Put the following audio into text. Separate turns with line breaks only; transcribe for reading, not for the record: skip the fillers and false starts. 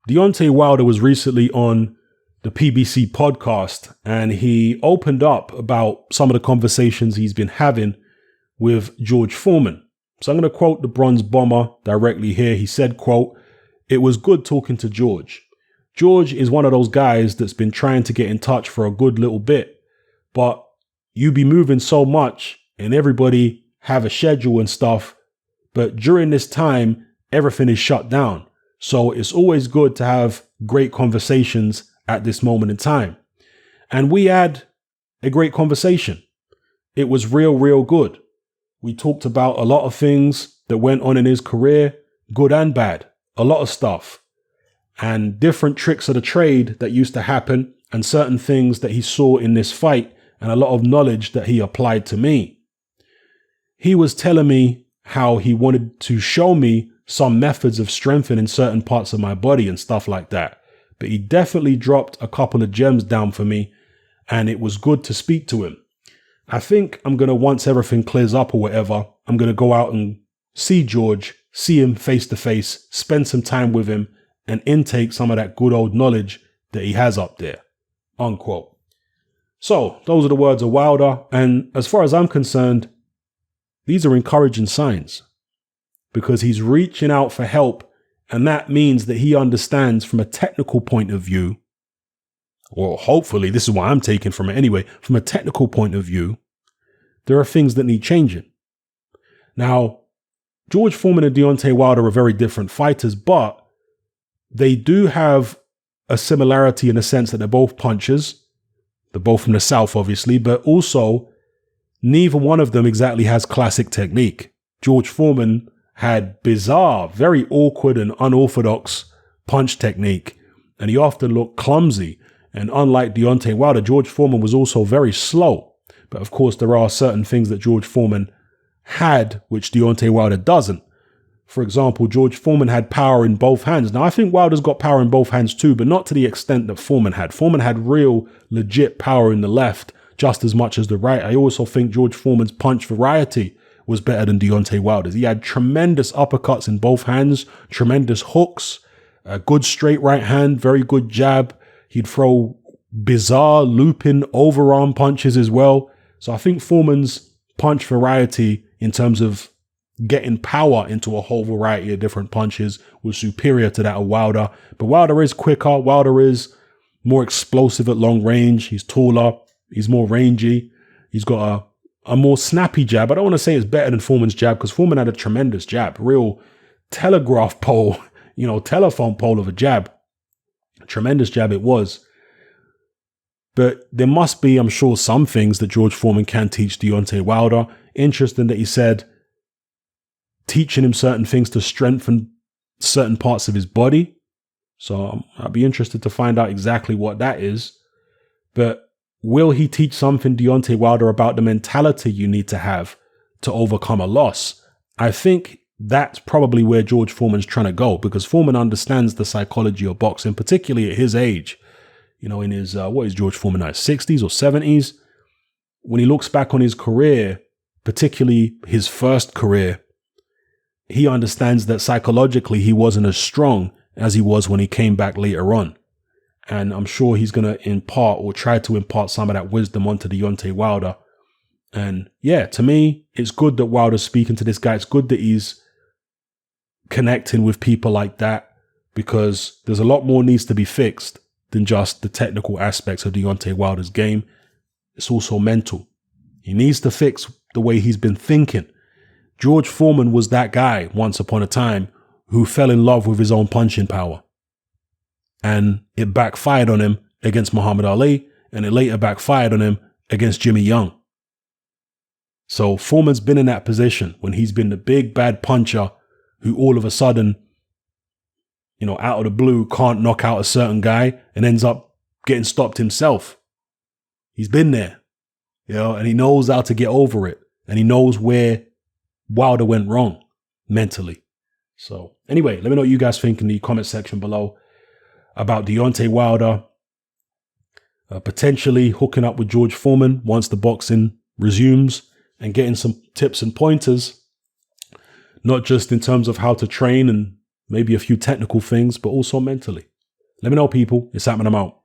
Deontay Wilder was recently on the PBC podcast, and he opened up about some of the conversations he's been having with George Foreman. So I'm going to quote the Bronze Bomber directly here. He said, quote, "It was good talking to George. George is one of those guys that's been trying to get in touch for a good little bit, but you be moving so much and everybody have a schedule and stuff. But during this time, everything is shut down. So it's always good to have great conversations at this moment in time." And we had a great conversation. It was real good. We talked about a lot of things that went on in his career, good and bad, a lot of stuff, and different tricks of the trade that used to happen, and certain things that he saw in this fight, and a lot of knowledge that he applied to me. He was telling me how he wanted to show me some methods of strengthening certain parts of my body and stuff like that. But he definitely dropped a couple of gems down for me, and it was good to speak to him. I think I'm going to, once everything clears up or whatever, I'm going to go out and see George, see him face to face, spend some time with him, and intake some of that good old knowledge that he has up there, unquote. So those are the words of Wilder. And as far as I'm concerned, these are encouraging signs, because he's reaching out for help. And that means that he understands from a technical point of view, or hopefully this is what I'm taking from it anyway, from a technical point of view, there are things that need changing. Now, George Foreman and Deontay Wilder are very different fighters, but they do have a similarity in the sense that they're both punchers. They're both from the South, obviously, but also neither one of them exactly has classic technique. George Foreman had bizarre, very awkward and unorthodox punch technique, and he often looked clumsy. And unlike Deontay Wilder, George Foreman was also very slow. But of course, there are certain things that George Foreman had, which Deontay Wilder doesn't. For example, George Foreman had power in both hands. Now, I think Wilder's got power in both hands too, but not to the extent that Foreman had. Foreman had real, legit power in the left, just as much as the right. I also think George Foreman's punch variety was better than Deontay Wilder's. He had tremendous uppercuts in both hands, tremendous hooks, a good straight right hand, very good jab. He'd throw bizarre looping overarm punches as well. So I think Foreman's punch variety in terms of getting power into a whole variety of different punches was superior to that of Wilder. But Wilder is quicker. Wilder is more explosive at long range. He's taller. He's more rangy. He's got a more snappy jab. I don't want to say it's better than Foreman's jab, because Foreman had a tremendous jab, real telegraph pole, telephone pole of a jab. Tremendous jab it was. But there must be, I'm sure, some things that George Foreman can teach Deontay Wilder. Interesting that he said teaching him certain things to strengthen certain parts of his body. So I'd be interested to find out exactly what that is. But will he teach something, Deontay Wilder, about the mentality you need to have to overcome a loss? I think that's probably where George Foreman's trying to go, because Foreman understands the psychology of boxing, particularly at his age. In his, what is George Foreman now, 60s or 70s? When he looks back on his career, particularly his first career, he understands that psychologically he wasn't as strong as he was when he came back later on. And I'm sure he's going to impart, or try to impart, some of that wisdom onto Deontay Wilder. And yeah, to me, it's good that Wilder's speaking to this guy. It's good that he's connecting with people like that, because there's a lot more needs to be fixed than just the technical aspects of Deontay Wilder's game. It's also mental. He needs to fix the way he's been thinking. George Foreman was that guy once upon a time who fell in love with his own punching power. And it backfired on him against Muhammad Ali, and it later backfired on him against Jimmy Young. So Foreman's been in that position when he's been the big bad puncher who all of a sudden, out of the blue can't knock out a certain guy and ends up getting stopped himself. He's been there, and he knows how to get over it, and he knows where Wilder went wrong mentally. So anyway, let me know what you guys think in the comment section below about Deontay Wilder potentially hooking up with George Foreman once the boxing resumes, and getting some tips and pointers, not just in terms of how to train and maybe a few technical things, but also mentally. Let me know, people. It's happening. I'm out.